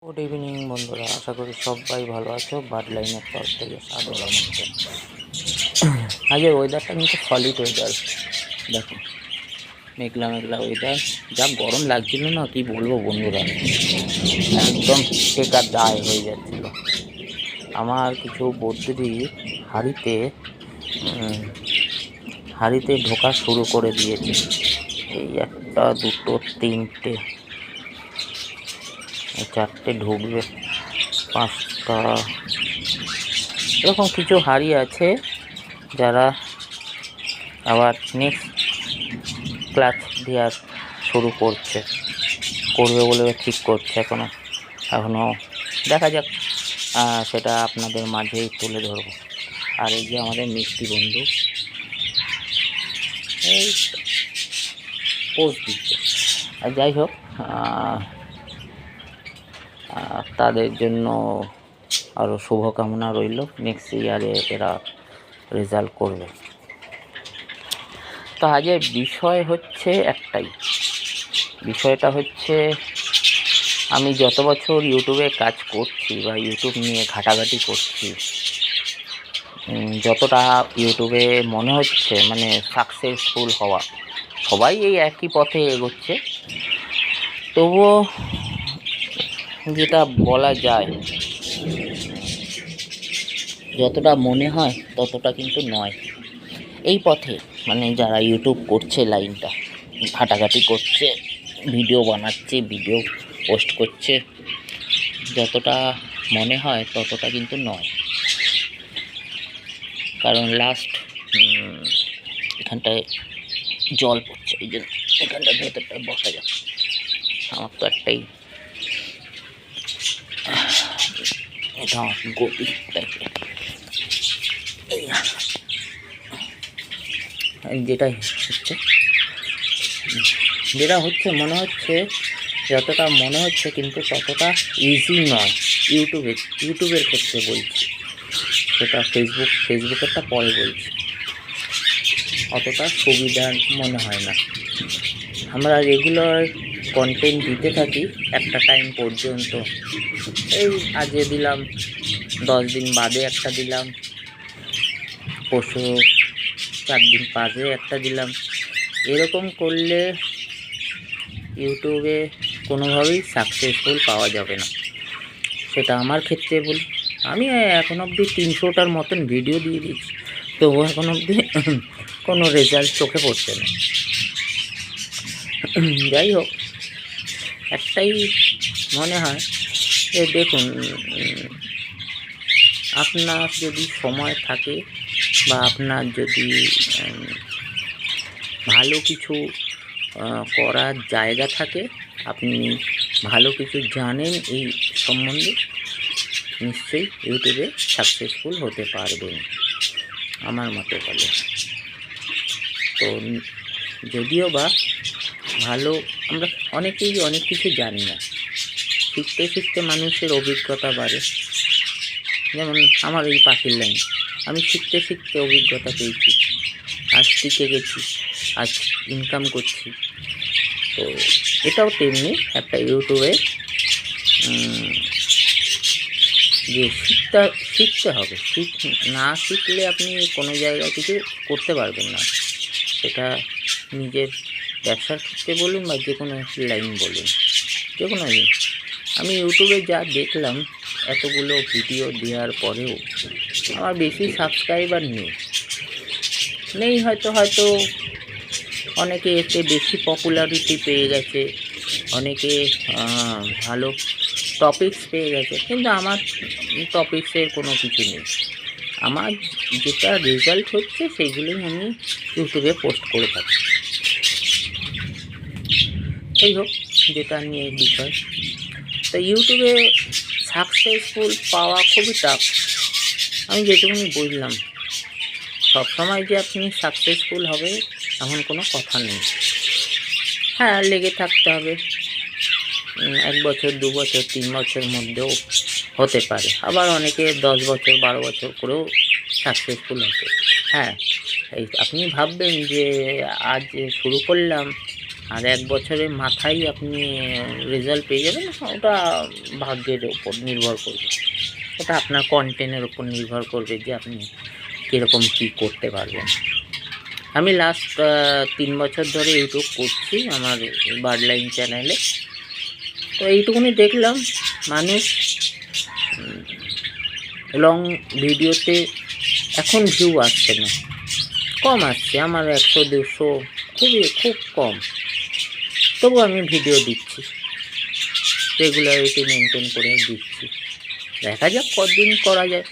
Good evening বন্ধুরা, আশা করি সবাই ভালো আছো। বার্ড লাইনের তরফ থেকে সাদর আমন্ত্রণ। আজকের ওয়েদারটা কিন্তু সলিড ওয়েদার, দেখো মেঘলা মেঘলা ওয়েদার। যা গরম লাগছিল না, কি বলবো বন্ধুরা, একদম টেকার দায় হয়ে যাচ্ছিল। আমার কিছু বদ্রি হাঁড়িতে ঢোকা শুরু করে দিয়েছে। এই একটা, দুটো, তিনটে, চারটে ঢুকবে, পাঁচটা, এরকম কিছু হাঁড়ি আছে যারা আবার নেক্সট ক্লাচ দেওয়ার শুরু করবে বলে ঠিক করছে। এখনও দেখা যাক, সেটা আপনাদের মাঝেই তুলে ধরবো। আর এই যে আমাদের মিষ্টি বন্ধু এই পোস্ট দিচ্ছে। আর যাই হোক, তাদের জন্য আরও শুভকামনা রইল। নেক্সট ইয়ারে এরা রেজাল্ট করবে। তো আজের বিষয় হচ্ছে একটাই, বিষয়টা হচ্ছে আমি যত বছর ইউটিউবে কাজ করছি বা ইউটিউব নিয়ে ঘাটাঘাটি করছি, যতটা ইউটিউবে মনে হচ্ছে মানে সাকসেসফুল হওয়া, সবাই এই একই পথে এগোচ্ছে, তবুও যেটা বলা যায় যতটা মনে হয় ততটা কিন্তু নয়। এই পথে মানে যারা ইউটিউব করছে, লাইনটা ঘাটাঘাটি করছে, ভিডিও বানাচ্ছে, ভিডিও পোস্ট করছে, যতটা মনে হয় ততটা কিন্তু নয়। কারণ লাস্ট এখানটায় জল পড়ছে, এই জন্য এখানটায় ভেতরটায় বসা যাচ্ছে। আমার তো একটাই, এটা আমার গতি টাইপের। যেটা হচ্ছে মনে হচ্ছে, যতটা মনে হচ্ছে কিন্তু ততটা ইজি নয়। ইউটিউবের ক্ষেত্রে বলছি, সেটা ফেসবুকেরটা পরে বলছি, অতটা সুবিধা মনে হয় না। আমরা রেগুলার কন্টেন্ট দিতে থাকি একটা টাইম পর্যন্ত, এই আজকে দিলাম, 10 দিন বাদে একটা দিলাম, পরশু 4 দিন বাদে একটা দিলাম। এরকম করলে ইউটিউবে কোনোভাবেই সাকসেসফুল পাওয়া যাবে না। সেটা আমার ক্ষেত্রে বলি, আমি এখন অবধি 300টার মতন ভিডিও দিয়ে দিচ্ছি, তবু এখন অবধি কোনো রেজাল্ট চোখে পড়ছে না। যাই হোক, একটাই মনে হয় যে দেখুন, আপনার যদি সময় থাকে বা আপনার যদি ভালো কিছু করার জায়গা থাকে, আপনি ভালো কিছু জানেন এই সম্বন্ধে, নিশ্চয়ই ইউটিউবে সাকসেসফুল হতে পারবেন আমার মতে বলে। তো যদিও বা ভালো, আমরা অনেকেই অনেক কিছু জানি না, শিখতে শিখতে মানুষের অভিজ্ঞতা বাড়ে। যেমন আমার এই পাখির লাইন, আমি শিখতে শিখতে অভিজ্ঞতা পেয়েছি, আজ টিকে গেছি, আজ ইনকাম করছি। তো এটাও তেমনি একটা ইউটিউবে যে শিখতে হবে, না শিখলে আপনি কোনো জায়গায় কিছু করতে পারবেন না। সেটা নিজের ব্যবসার ক্ষেত্রে বলুন বা যে কোনো লাইন বলুন, যে কোনো লাইন। আমি ইউটিউবে যা দেখলাম, এতগুলো ভিডিও দেওয়ার পরেও আমার বেশি সাবস্ক্রাইবার নেই হয়তো অনেকে এতে বেশি পপুলারিটি পেয়ে গেছে, অনেকে ভালো টপিকস পেয়ে গেছে, কিন্তু আমার টপিক্সের কোনো কিছু নেই। আমার যেটা রেজাল্ট হচ্ছে সেইগুলোই আমি ইউটিউবে পোস্ট করে থাকি। এই হোক, যেটা নিয়ে বিষয়। তো ইউটিউবে সাকসেসফুল পাওয়া খুবই টাফ। আমি যেটুকুনি বুঝলাম, সবসময় যে আপনি সাকসেসফুল হবে এমন কোনো কথা নেই। হ্যাঁ, লেগে থাকতে হবে, 1 বছর, 2 বছর, 3 বছর মধ্যেও হতে পারে। আবার অনেকে 10 বছর, 12 বছর করেও সাকসেসফুল হতে। হ্যাঁ, এই আপনি ভাববেন যে আজ শুরু করলাম, আর 1 বছরের মাথায় আপনি রেজাল্ট পেয়ে যাবেন, ওটা ভাগ্যের ওপর নির্ভর করবে। ওটা আপনার কন্টেন্টের ওপর নির্ভর করবে যে আপনি কীরকম কী করতে পারবেন। আমি লাস্ট 3 বছর ধরে ইউটিউব করছি আমার বার্ড লাইন চ্যানেলে। তো এইটুকুনি দেখলাম, মানুষ লং ভিডিওতে এখন ভিউ আসছে না, কম আসছে। আমার 100-200 খুব কম। তবু আমি ভিডিও দিচ্ছি, রেগুলারিটি মেনটেন করে দিচ্ছি। দেখা যাক কতদিন করা যায়,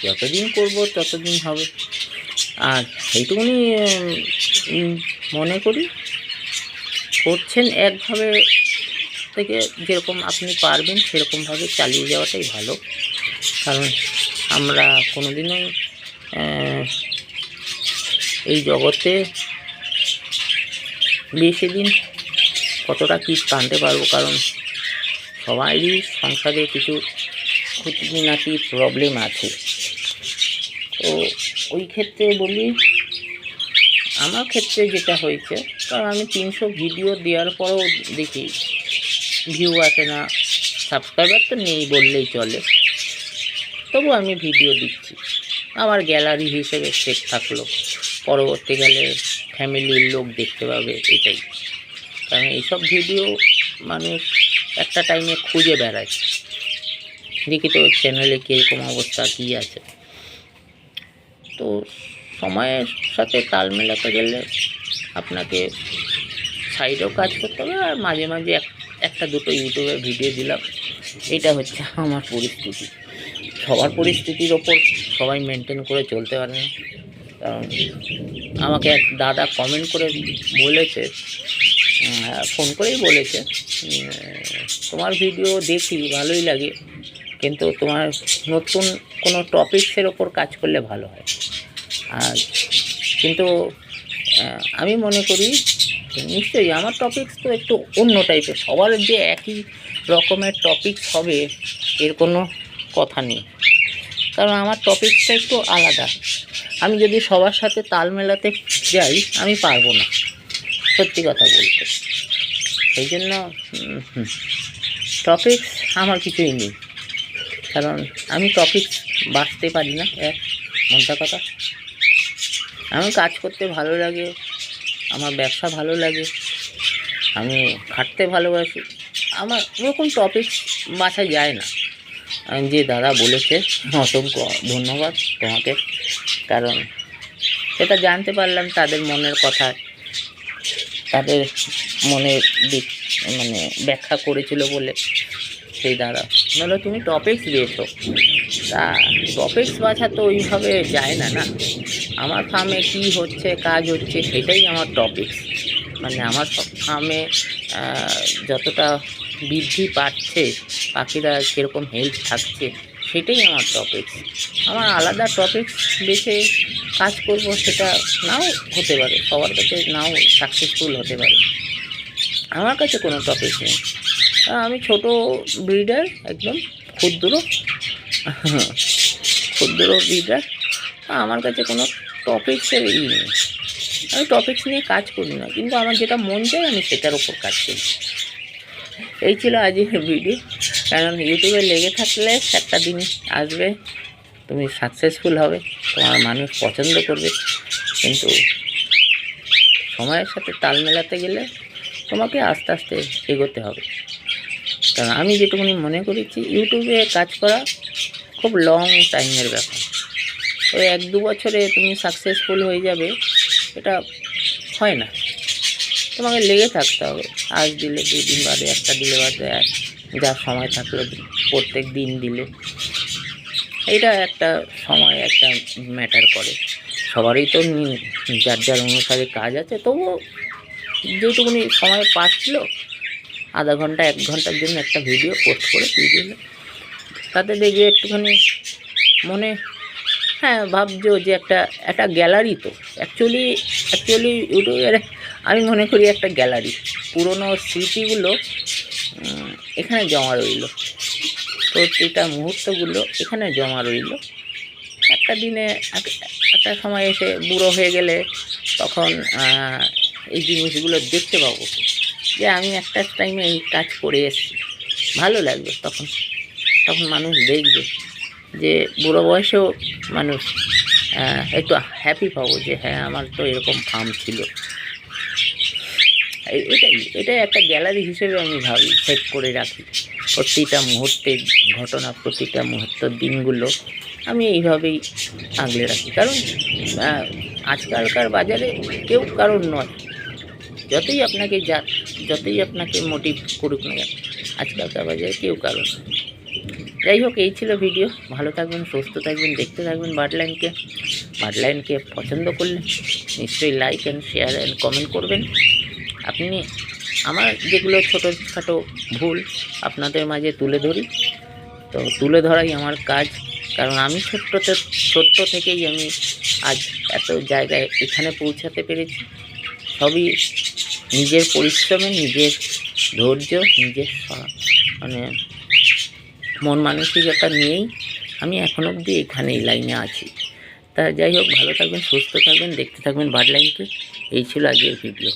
যতদিন করব ততদিন হবে। আর এইটুকুনি মনে করি, করছেন একভাবে থেকে যেরকম আপনি পারবেন সেরকমভাবে চালিয়ে যাওয়াটাই ভালো। কারণ আমরা কোনোদিনই এই জগতে বেশি দিন কতটা কী টানতে পারবো, কারণ সবারই সংসারে কিছু খুঁটিনাটি প্রবলেম আছে। তো ওই ক্ষেত্রে বলি, আমার ক্ষেত্রে যেটা হয়েছে, কারণ আমি 300 ভিডিও দেওয়ার পরেও দেখি ভিউ আসে না, সাবস্ক্রাইবার তো নেই বললেই চলে। তবু আমি ভিডিও দিচ্ছি, আমার গ্যালারি হিসেবে সেট থাকলো, পরবর্তীকালে ফ্যামিলির লোক দেখতে পাবে, এটাই। কারণ এইসব ভিডিও মানুষ একটা টাইমে খুঁজে বেড়ায়, দেখি তো চ্যানেলে কীরকম অবস্থা কী আছে। তো সময়ের সাথে তাল মেলাতে গেলে আপনাকে সাইডেও কাজ করতে হবে, আর মাঝে মাঝে একটা দুটো ইউটিউবে ভিডিও দিলাম। এটা হচ্ছে আমার পরিস্থিতি। সবার পরিস্থিতির ওপর সবাই মেনটেন করে চলতে পারে না। কারণ আমাকে এক দাদা কমেন্ট করে বলেছে, ফোন করেই বলেছে, তোমার ভিডিও দেখি ভালোই লাগে, কিন্তু তোমার নতুন কোনো টপিকসের ওপর কাজ করলে ভালো হয়। আর কিন্তু আমি মনে করি নিশ্চয়ই আমার টপিকস তো একটু অন্য টাইপের, সবার যে একই রকমের টপিকস হবে এর কোনো কথা নেই। কারণ আমার টপিকসটা একটু আলাদা। আমি যদি সবার সাথে তাল মেলাতে যাই, আমি পারবো না, সত্যি কথা বলতে। সেই জন্য টপিকস আমার কিছুই নেই, কারণ আমি টপিকস বাঁচতে পারি না। মোদ্দা কথা, আমি কাজ করতে ভালো লাগে, আমার ব্যবসা ভালো লাগে, আমি খাটতে ভালোবাসি। আমার ওরকম টপিকস বাছা যায় না। যে দাদা বলেছে, অসংখ্য ধন্যবাদ তোমাকে। কারণ সেটা জানতে পারলাম তাদের মনের কথা, তাদের মনের দিক মানে ব্যাখ্যা করেছিল বলে সেই দাদা বললো তুমি টপিকস দিয়েছো। তা টপিকস বাছা তো ওইভাবে যায় না। আমার ফার্মে কী হচ্ছে, কাজ হচ্ছে, সেটাই আমার টপিকস। মানে আমার ফার্মে যতটা বৃদ্ধি পাচ্ছে, পাখিরা কীরকম হেল্প থাকছে, সেটাই আমার টপিকস। আমার আলাদা টপিকস বেছে কাজ করব সেটা নাও হতে পারে, সবার কাছে নাও সাকসেসফুল হতে পারে। আমার কাছে কোনো টপিক নেই। আমি ছোট ব্রিডার, একদম ক্ষুদ্র ব্রিডার। আমার কাছে কোনো টপিক্সের নেই। আমি টপিক্স নিয়ে কাজ করি না, কিন্তু আমার যেটা মন চায় আমি সেটার ওপর কাজ করি। এই ছিল আজকের ভিডিও। কারণ ইউটিউবে লেগে থাকলে একটা দিন আসবে, তুমি সাকসেসফুল হবে, তোমার মানুষ পছন্দ করবে। কিন্তু সময়ের সাথে তাল মেলাতে গেলে তোমাকে আস্তে আস্তে এগোতে হবে। কারণ আমি যেটুকুনি মনে করেছি, ইউটিউবে কাজ করা খুব লং টাইমের ব্যাপার। ওই 1-2 বছরে তুমি সাকসেসফুল হয়ে যাবে, এটা হয় না। তোমাকে লেগে থাকতে হবে। আজ দিলে 2 দিন বাদে, একটা দিলে বাদে, যা সময় থাকলে প্রত্যেক দিন দিলে, এটা একটা সময় একটা ম্যাটার করে। সবারই তো যার অনুসারে কাজ আছে। তবুও যেটুকুনি সময় পাচ্ছিল, আধা ঘন্টা 1 ঘন্টার জন্য একটা ভিডিও পোস্ট করে দিয়ে দিলে, তাতে দেখবে একটুখানি মনে ভাবছো যে একটা গ্যালারি। তো অ্যাকচুয়ালি ইউটিউবের আমি মনে করি একটা গ্যালারি। পুরনো স্মৃতিগুলো এখানে জমা রইল, প্রতিটা মুহূর্তগুলো এখানে জমা রইল। একটা দিনে একটা সময় এসে বুড়ো হয়ে গেলে তখন এই জিনিসগুলো দেখতে পাবো। যে আমি একটা টাইমে এই কাজ করে এসেছি, ভালো লাগবে। তখন তখন মানুষ দেখবে যে বুড়ো বয়সেও মানুষ একটু হ্যাপি পাবো যে হ্যাঁ আমার তো এরকম ফার্ম ছিল। এটাই একটা গ্যালারি হিসেবে আমি ভাবি, সেভ করে রাখি প্রতিটা মুহূর্তের ঘটনা, প্রতিটা মুহূর্তের দিনগুলো আমি এইভাবেই আগলে রাখি। কারণ আজকালকার বাজারে কেউ কারোর নয়, যতই আপনাকে মোটিভ করুক না কেন, আজকালকার বাজারে কেউ কারোর নয়। যাই হোক, এই ছিল ভিডিও। ভালো থাকবেন, সুস্থ থাকবেন, দেখতে থাকবেন বার্ডলাইনকে পছন্দ করলে নিশ্চয়ই like and share and comment করবেন। আপনি আমার যেগুলো ছোটোখাটো ভুল আপনাদের মাঝে তুলে ধরি, তো তুলে ধরাই আমার কাজ। কারণ আমি ছোট্ট থেকেই আমি আজ এত জায়গায় এখানে পৌঁছাতে পেরেছি, সবই নিজের পরিশ্রমে, নিজের ধৈর্য, নিজের মানে মন মানসিকতা নিয়েই আমি এখন অবধি এখানেই লাইনে আছি। তা যাই হোক, ভালো থাকবেন, সুস্থ থাকবেন, দেখতে থাকবেন বার্ডলাইনকে। এই ছিল আজকের ভিডিও।